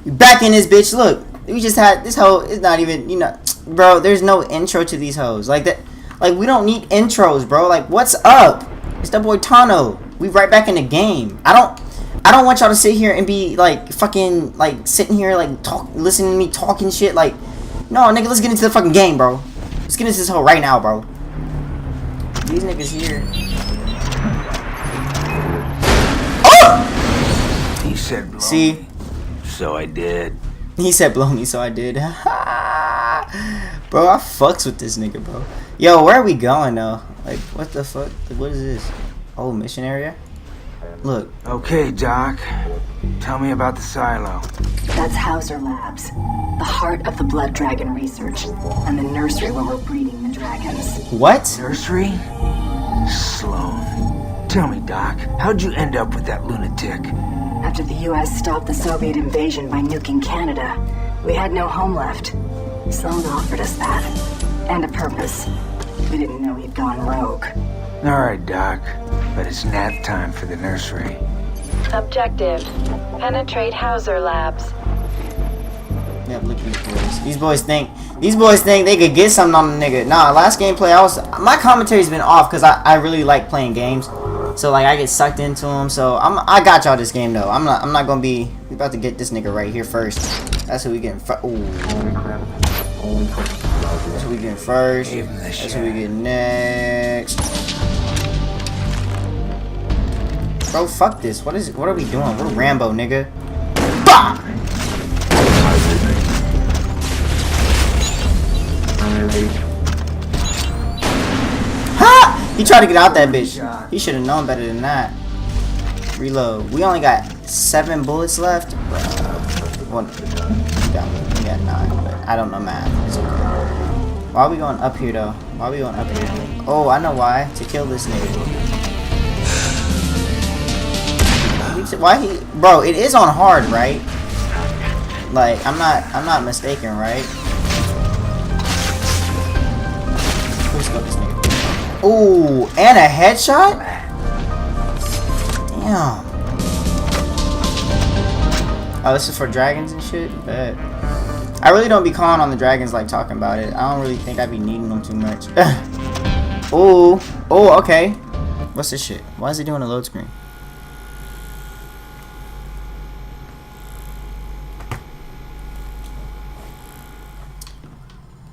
We back in this bitch. Look, we just had this hoe. It's not even, you know, bro. There's no intro to these hoes like that. Like, we don't need intros, bro. Like, what's up? It's the boy Tano. We right back in the game. I don't want y'all to sit here and be like fucking like sitting here like listening to me talking shit. Like, no, nigga, let's get into the fucking game, bro. Let's get into this hoe right now, bro. These niggas here. Oh! He said blow See? me, so I did. He said blow me, so I did. Bro, I fucks with this nigga, bro. Yo, where are we going, though? Like, what the fuck? Like, what is this? Oh, mission area? Look. Okay, Doc. Tell me about the silo. That's Hauser Labs, the heart of the BloodDragon research, and the nursery where we're breeding the dragons. What? Nursery? Sloan. Tell me, Doc, how'd you end up with that lunatic? After the U.S. stopped the Soviet invasion by nuking Canada, we had no home left. Sloan offered us that. And a purpose. We didn't know he'd gone rogue. Alright, Doc, but it's nap time for the nursery. Objective: penetrate Hauser Labs. Yep, look at these boys. These boys think they could get something on the nigga. Nah, last gameplay my commentary's been off because I really like playing games. So like I get sucked into them. So I got y'all this game though. I'm not gonna be. We about to get this nigga right here first. That's who we getting. Ooh. That's who we getting first. That's who we getting next. Bro, fuck this. What are we doing? We're Rambo, nigga. Bah! Ha! He tried to get out that bitch. He should have known better than that. Reload. We only got 7 bullets left. Well, we got 9, but I don't know math. It's okay. Why are we going up here, though? Why are we going up here? Oh, I know why. To kill this nigga. Why he, bro? It is on hard, right? Like, I'm not mistaken, right? Let's go this nigga. Ooh, and a headshot? Damn. Oh, this is for dragons and shit? Bet. I really don't be calling on the dragons like talking about it. I don't really think I be needing them too much. Ooh. Oh, okay. What's this shit? Why is it doing a load screen?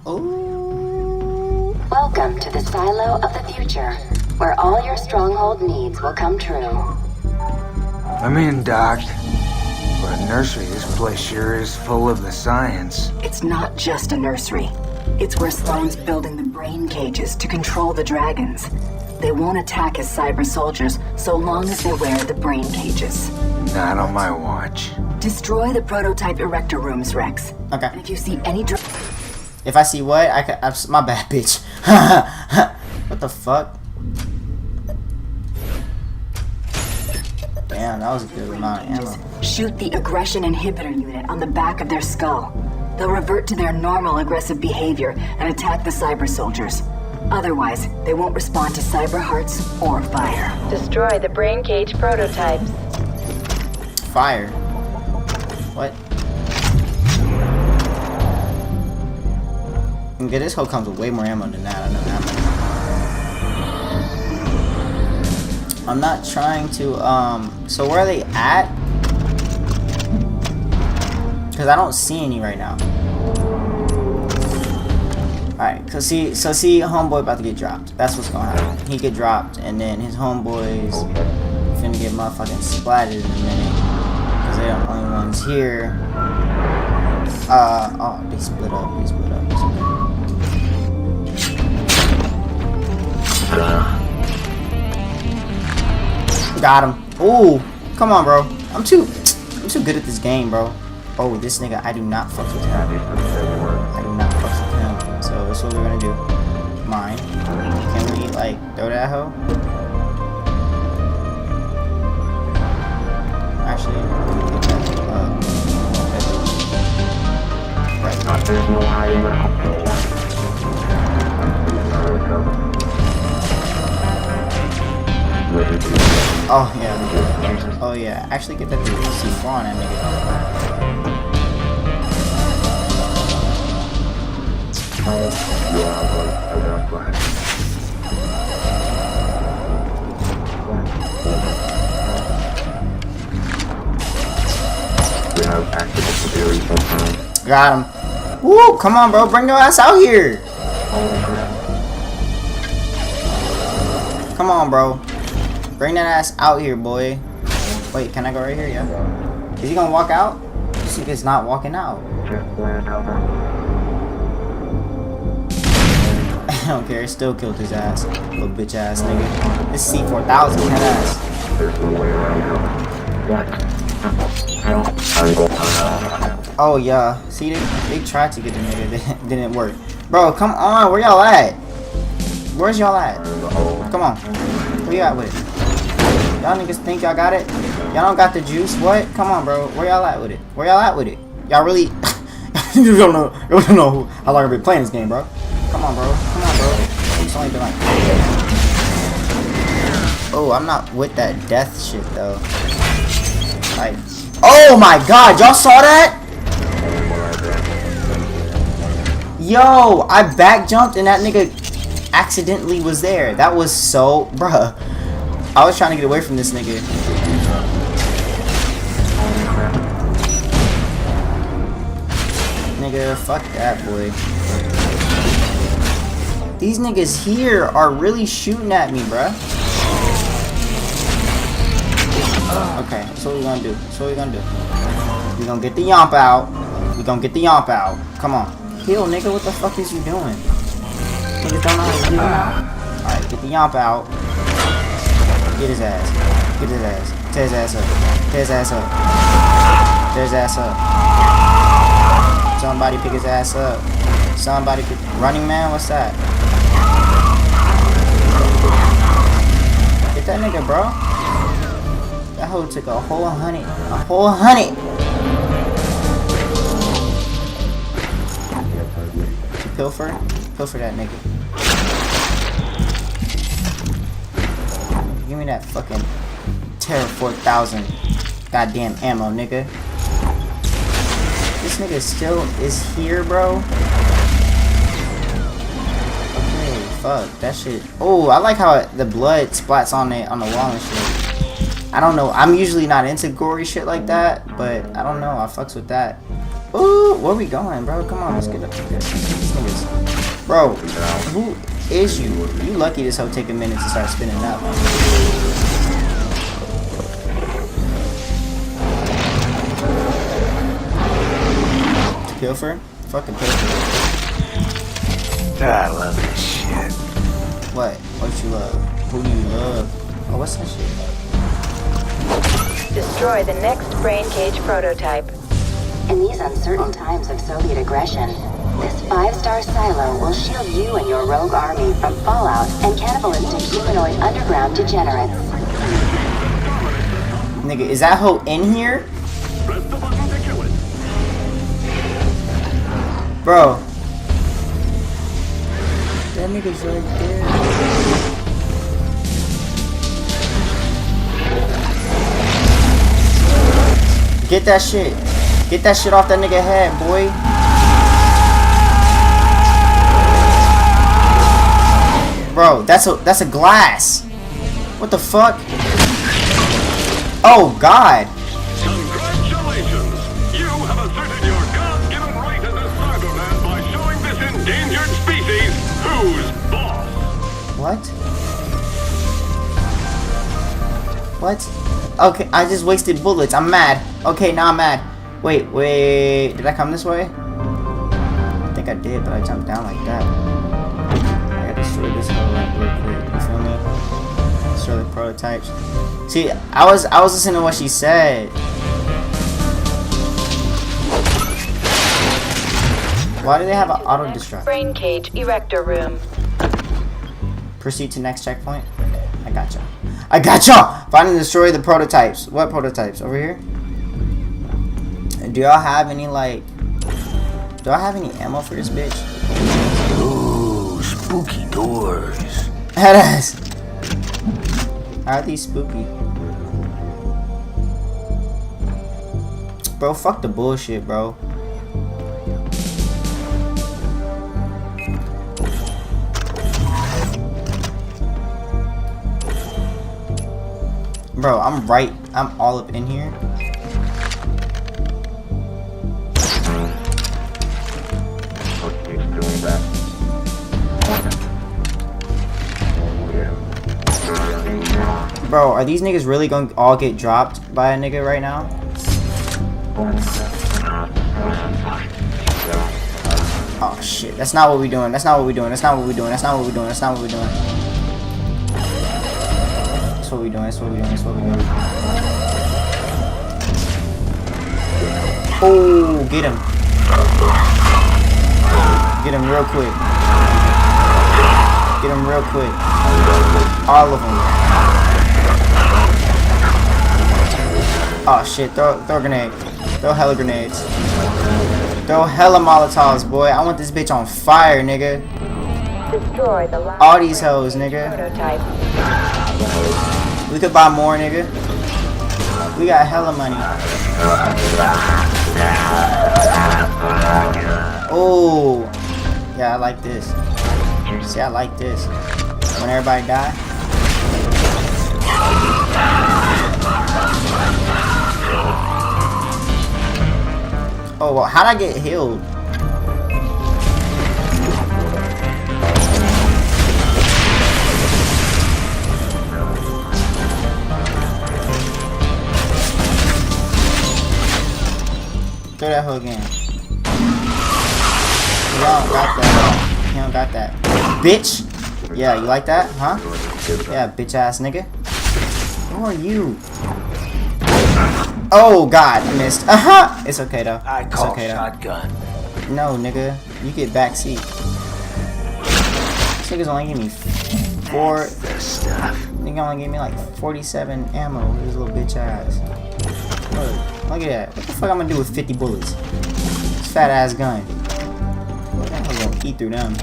Ooh. Welcome to the silo of the future, where all your stronghold needs will come true. I'm in, Doc. For a nursery, this place sure is full of the science. It's not just a nursery. It's where Sloan's building the brain cages to control the dragons. They won't attack as cyber soldiers so long as they wear the brain cages. Not on my watch. Destroy the prototype erector rooms, Rex. Okay. And if you see any if I see what, my bad, bitch. What the fuck? Damn, that was a good amount of ammo. Shoot the aggression inhibitor unit on the back of their skull. They'll revert to their normal aggressive behavior and attack the cyber soldiers. Otherwise, they won't respond to cyber hearts or fire. Destroy the brain cage prototypes. Fire? What? Okay, this hoe comes with way more ammo than that. I know that much. I'm not trying to, so where are they at? Because I don't see any right now. Alright, see, homeboy about to get dropped. That's what's gonna happen. He get dropped, and then his homeboys finna get motherfucking splatted in a minute. Because they're the only ones here. Oh, they split up, Got him. Ooh, come on, bro. I'm too good at this game, bro. Oh, this nigga, I do not fuck with him. I do not fuck with him. So this is what we're gonna do. Mine. Can we like throw that hoe? Actually, let me get that. Right. There's no hiding. Oh yeah. Oh yeah. Actually get that to C4 on that nigga. Got him. Woo! Come on, bro. Bring your ass out here. Come on, bro. Bring that ass out here, boy. Wait, can I go right here? Yeah. Is he gonna walk out? This nigga's not walking out. I don't care. Still killed his ass. Little bitch ass nigga. This C4000 head ass. Oh yeah. See, they tried to get the nigga. It didn't work. Bro, come on. Where y'all at? Where's y'all at? Come on. Where you at with it? Y'all niggas think y'all got it? Y'all don't got the juice? What? Come on, bro. Where y'all at with it? Where y'all at with it? Y'all really... you don't know how long I've been playing this game, bro. Come on, bro. Come on, bro. It's only been like... Oh, I'm not with that death shit, though. Like... Oh my god! Y'all saw that? Yo! I back jumped and that nigga accidentally was there. That was so... Bruh. I was trying to get away from this nigga. Nigga, fuck that, boy. These niggas here are really shooting at me, bruh. Okay, so what we gonna do? So what we gonna do? We gonna get the yomp out. We gonna get the yomp out. Come on. Heal, nigga. What the fuck is you doing? Niggas don't know how to heal now? Alright, get the yomp out. Get his ass. Get his ass. Tear his ass up. Tear his ass up. Tear his ass up. Somebody pick his ass up. Somebody pick... Running Man? What's that? Get that nigga, bro. That hoe took a whole 100. A whole 100. Pilfer? Pilfer that nigga. Give me that fucking Terror 4000 goddamn ammo, nigga. This nigga still is here, bro. Okay, fuck that shit. Oh, I like how the blood splats on the wall and shit. I don't know. I'm usually not into gory shit like that, but I don't know. I fucks with that. Ooh, where we going, bro? Come on, let's get up here. These niggas. Bro, who is you? You lucky this hoe take a minute to start spinning up. Pilfer? Fucking Pilfer. I love this shit. What? What you love? Who do you love? Oh, what's that shit? Destroy the next brain cage prototype. In these uncertain times of Soviet aggression, this 5-star silo will shield you and your rogue army from fallout and cannibalistic humanoid underground degenerates. Nigga, is that hoe in here? Bro. That nigga's right there. Get that shit. Get that shit off that nigga head, boy. Bro, that's a glass. What the fuck? Oh god. Congratulations! You have asserted your God-given right as a Cyberman by showing this endangered species who's boss. What? What? Okay, I just wasted bullets. I'm mad. Okay, now I'm mad. Wait. Did I come this way? I think I did, but I jumped down like that. I gotta destroy this whole like real quick. You feel me? Destroy the prototypes. See, I was listening to what she said. Why do they have an auto destruct? Brain cage erector room. Proceed to next checkpoint. I gotcha. I gotcha! Find and destroy the prototypes. What prototypes? Over here? Do y'all have any, like... Do I have any ammo for this bitch? Ooh, spooky doors. Headass! How are these spooky? Bro, fuck the bullshit, bro. Bro, I'm all up in here. Bro, are these niggas really gonna all get dropped by a nigga right now? Oh shit, that's not what we doing. That's not what we doing. That's not what we doing. That's not what we doing. That's not what we doing. That's what we doing. That's what we doing. That's what we doing. Oh, get him. Get him real quick. Get him real quick. All of them. Oh shit, throw a grenade. Throw hella grenades. Throw hella Molotovs, boy. I want this bitch on fire, nigga. Destroy the last All these hoes, nigga. prototype. We could buy more, nigga. We got hella money. Oh. Yeah, I like this. See, I like this. When everybody die. Oh, well, how'd I get healed? Throw that hoe again. You don't got that. You don't got that. Bitch! Yeah, you like that? Huh? Yeah, bitch ass nigga. Who are you? Oh god, I missed. It's okay though. I It's call okay though. shotgun. No, nigga. You get backseat. This nigga's only give me 4. The stuff. Nigga only gave me like 47 ammo with his little bitch ass. Look at that. What the fuck I'm gonna do with 50 bullets? This fat ass gun. I'm gonna eat through them.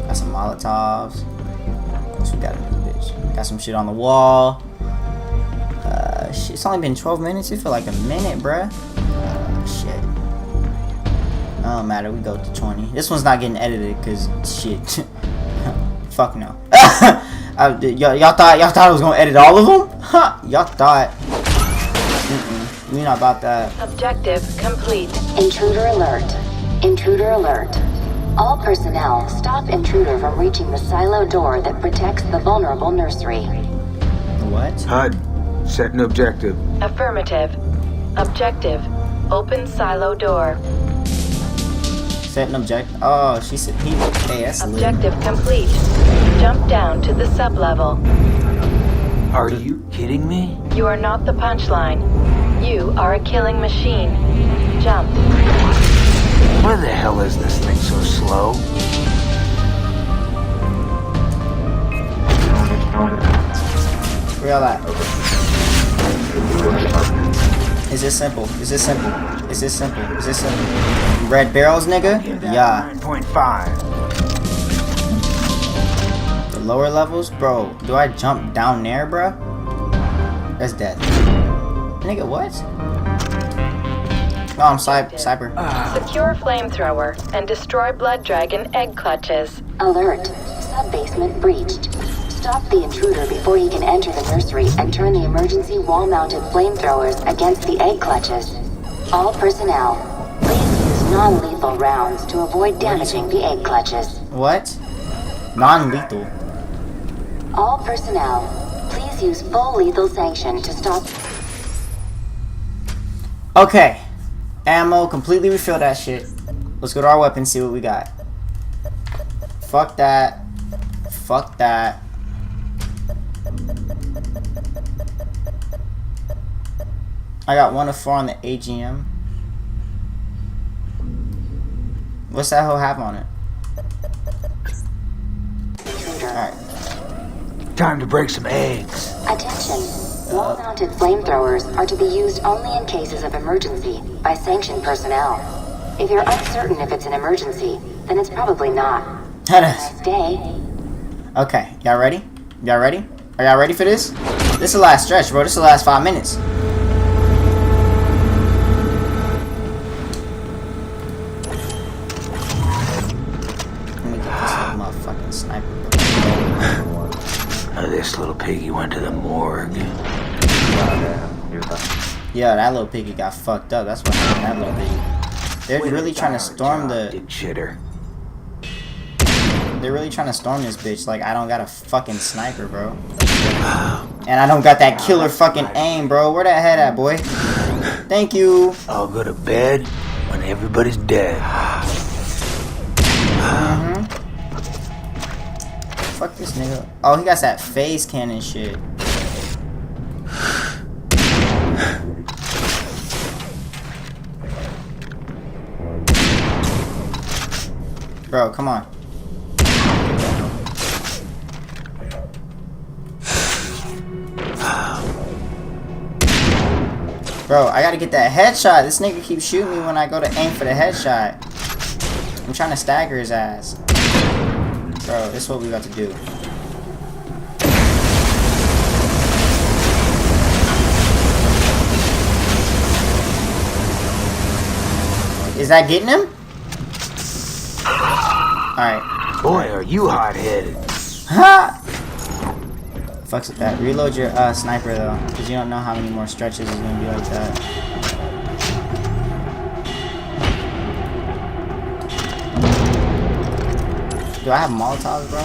Got some Molotovs. What we got in this bitch? Got some shit on the wall. Shit, it's only been 12 minutes. It feel like a minute, bruh. Shit. Don't matter. We go to 20. This one's not getting edited because shit. Fuck no. Y'all thought I was gonna edit all of them? Huh? Y'all thought. We not about that. Objective complete. Intruder alert. Intruder alert. All personnel, stop intruder from reaching the silo door that protects the vulnerable nursery. What? HUD, set an objective. Affirmative. Objective. Open silo door. Set an object. Oh, she said he. Hey, that's lit. Objective complete. Jump down to the sublevel. Are you kidding me? You are not the punchline. You are a killing machine. Jump. Why the hell is this thing so slow? Where y'all at? Is this simple? Is this simple? Is this simple? Is this simple? Red barrels, nigga? Yeah. 9.5. The lower levels? Bro, do I jump down there, bro? That's death. Nigga, what? Oh, I'm cyber. Secure flamethrower and destroy BloodDragon egg clutches. Alert. Sub-basement breached. Stop the intruder before he can enter the nursery and turn the emergency wall-mounted flamethrowers against the egg clutches. All personnel, please use non-lethal rounds to avoid damaging the egg clutches. What? Non-lethal. All personnel, please use full lethal sanction to stop. Okay. Ammo, completely refill that shit. Let's go to our weapon, see what we got. Fuck that. Fuck that. I got 1 of 4 on the AGM. What's that hoe have on it? Alright. Time to break some eggs. Attention. Wall-mounted flamethrowers are to be used only in cases of emergency by sanctioned personnel. If you're uncertain if it's an emergency, then it's probably not. Nice day. Okay, y'all ready? Y'all ready? Are y'all ready for this? This is the last stretch, bro. This is the last 5 minutes. Let me get this motherfucking sniper. This little piggy went to the morgue. Yeah, that little piggy got fucked up. That's what happened to that little piggy. They're really trying to storm the... Dick shitter. They're really trying to storm this bitch. Like, I don't got a fucking sniper, bro. And I don't got that killer fucking aim, bro. Where that head at, boy? Thank you. I'll go to bed when everybody's dead. Fuck this nigga. Oh, he got that phase cannon shit. Bro, come on. Bro, I gotta get that headshot. This nigga keeps shooting me when I go to aim for the headshot. I'm trying to stagger his ass. Bro, this is what we got to do. Is that getting him? Alright. Boy, are you hot-headed. Ha! Fucks with that. Reload your sniper though, because you don't know how many more stretches is gonna be like that. Do I have Molotovs, bro?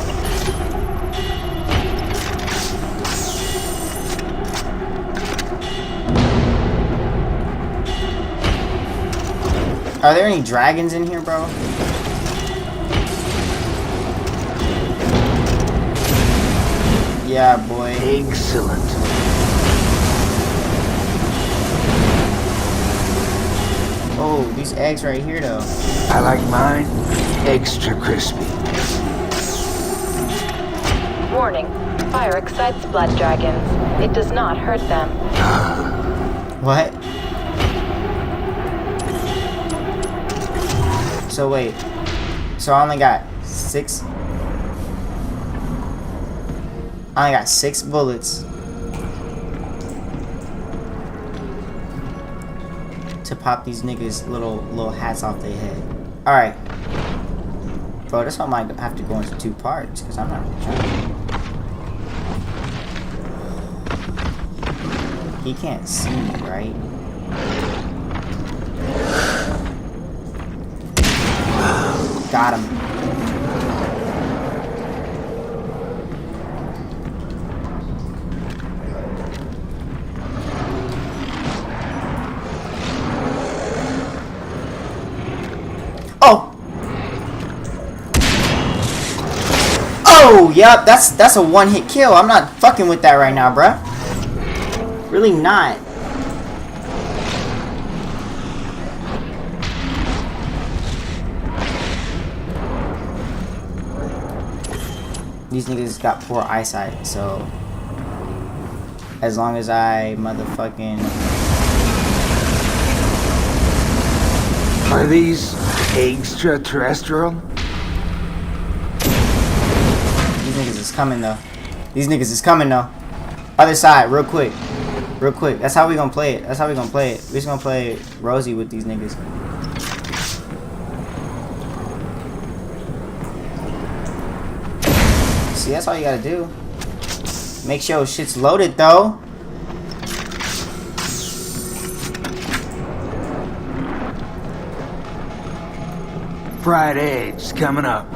Are there any dragons in here, bro? Yeah, boy. Excellent. Oh, these eggs right here, though. I like mine extra crispy. Warning. Fire excites blood dragons. It does not hurt them. What? So wait. So I only got 6... I only got 6 bullets to pop these niggas little hats off their head. Alright. Bro, this one might have to go into 2 parts, because I'm not really trying. He can't see me, right? Got him. Oh! Oh, yep, that's a one-hit kill. I'm not fucking with that right now, bruh. Really not. These niggas got poor eyesight, so as long as I motherfucking... Are these extraterrestrial? These niggas is coming though. These niggas is coming though. Other side, real quick. Real quick. That's how we gonna play it. That's how we gonna play it. We just gonna play Rosie with these niggas. See, that's all you gotta do. Make sure shit's loaded though. Fried eggs coming up.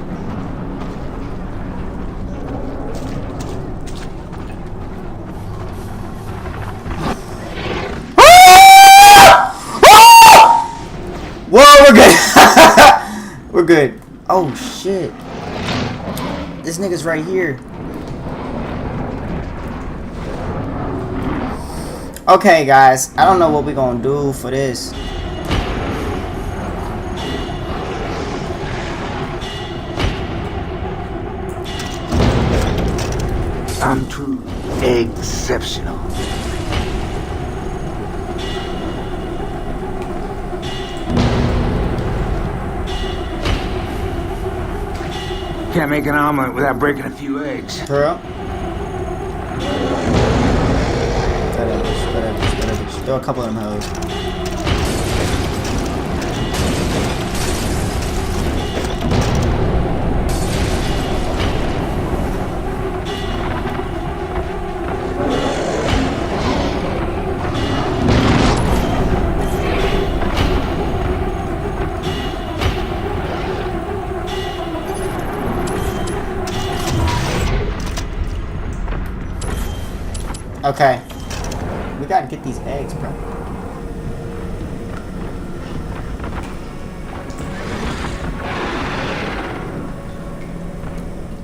Whoa, we're good. We're good. Oh shit. This nigga's right here. Okay, guys. I don't know what we're gonna do for this. I'm truly exceptional. Can't make an omelet without breaking a few eggs. For real? Throw a couple of them hoes. Okay. We gotta get these eggs, bro.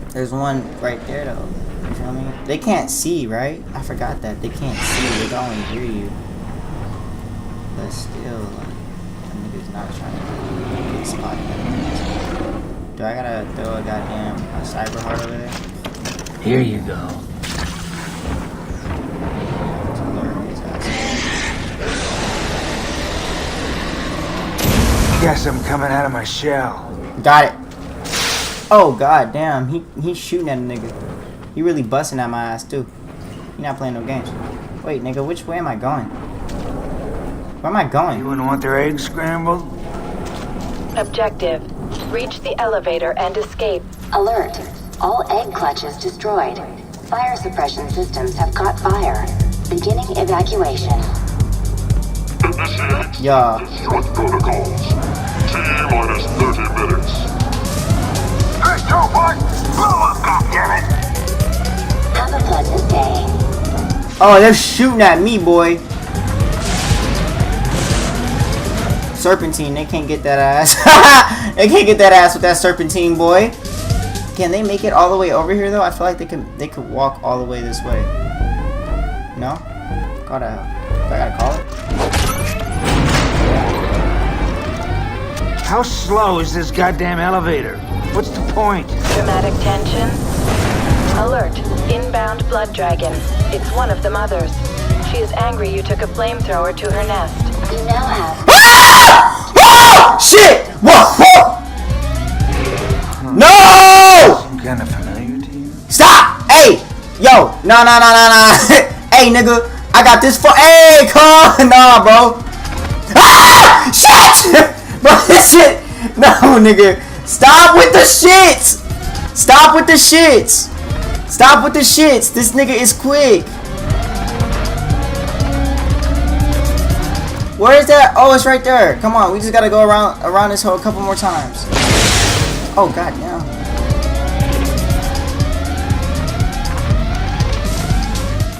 There's one right there, though. You feel me? They can't see, right? I forgot that. They can't see. They can only hear you. But still, like, that nigga's not trying to get spotted. Do I gotta throw a goddamn cyber heart over there? Here you go. Guess I'm coming out of my shell. Got it. Oh god damn, he's shooting at a nigga. He really busting at my ass too. He not playing no games. Wait, nigga, which way am I going? Where am I going? You wouldn't want their eggs scrambled? Objective. Reach the elevator and escape. Alert. All egg clutches destroyed. Fire suppression systems have caught fire. Beginning evacuation. Initiate Yeah. destruct protocols. T-minus 30 minutes. Hey, Topaz! Blow up, goddammit! Have a pleasant day. Oh, they're shooting at me, boy. Serpentine, they can't get that ass. They can't get that ass with that serpentine, boy. Can they make it all the way over here though? I feel like they could walk all the way this way. No? I gotta call it. How slow is this goddamn elevator? What's the point? Dramatic tension. Alert. Inbound BloodDragon. It's one of the mothers. She is angry you took a flamethrower to her nest. You now have... Oh! Shit! Whoa! Whoa! No! Some kind of familiar to you? Stop! Hey! Yo! No. Hey, nigga! I got this Hey, come! Nah, bro! Ah! Shit! Bro, this shit! No, nigga! Stop with the shits! Stop with the shits! Stop with the shits! This nigga is quick! Where is that? Oh, it's right there. Come on, we just gotta go around this hole a couple more times. Oh, goddamn.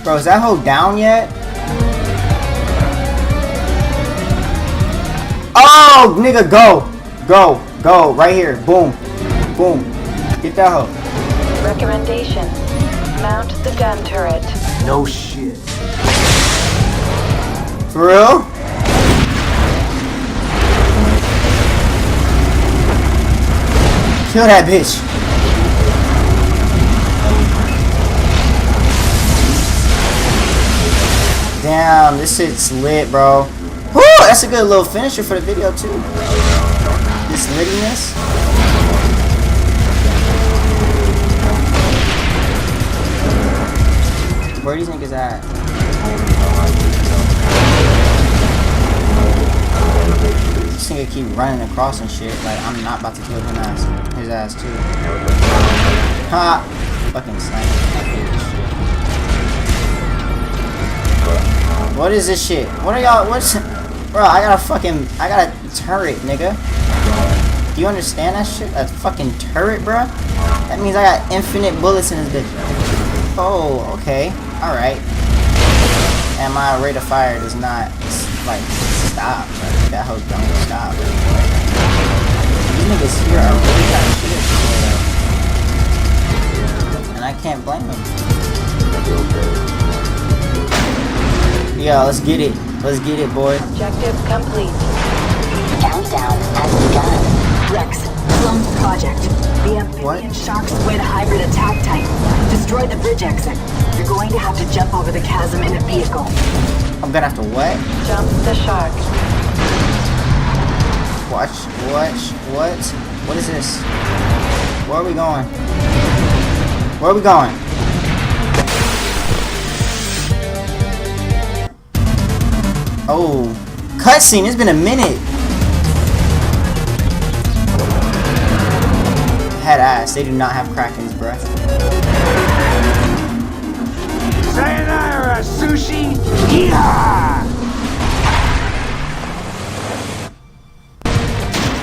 Bro, is that hole down yet? Oh, nigga, go. Go. Right here. Boom. Boom. Get that hole. Recommendation. Mount the gun turret. No shit. For real? Kill that bitch. Damn, this shit's lit, bro. Woo, that's a good little finisher for the video, too. This littiness. Where are these niggas at? This nigga keep running across and shit. Like, I'm not about to kill his ass too. Ha! Fucking sniper. What is this shit? What are y'all? What's. Bro, I got a turret, nigga. Do you understand that shit? A fucking turret, bro? That means I got infinite bullets in this bitch. Oh, okay. Alright. And my rate of fire does not, like, stop. Like, that hoe don't stop. These niggas here are really trying to shoot at me, though. And I can't blame them. Yeah, let's get it. Let's get it, boy. Objective complete. Countdown has begun. Rex, clone the project. The amphibian sharks away the hybrid attack type. Destroy the bridge exit. You're going to have to jump over the chasm in a vehicle. I'm gonna have to what? Jump the shark. What? What is this? Where are we going? Where are we going? Oh, cutscene. It's been a minute. Head ass. They do not have Kraken's breath. Sayonara, sushi! Yeehaw!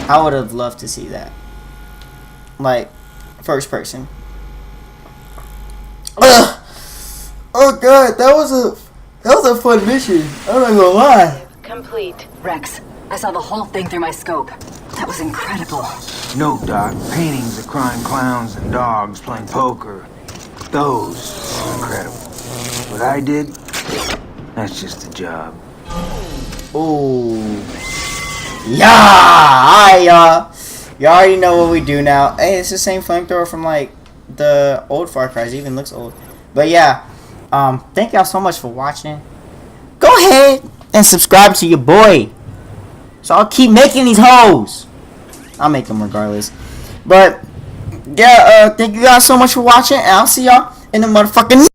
I would have loved to see that. Like, first person. Ugh! Oh god, that was a fun mission. I'm not gonna lie. Complete. Rex, I saw the whole thing through my scope. That was incredible. No, Doc. Paintings of crying clowns and dogs playing poker. Those are incredible. What I did, that's just a job. Ooh. Yeah! Alright, y'all. You already know what we do now. Hey, it's the same flamethrower from, like, the old Far Cry's. It even looks old. But, yeah. Thank y'all so much for watching. Go ahead and subscribe to your boy. So I'll keep making these hoes. I'll make them regardless. But, yeah, thank you guys so much for watching. And I'll see y'all in the motherfucking...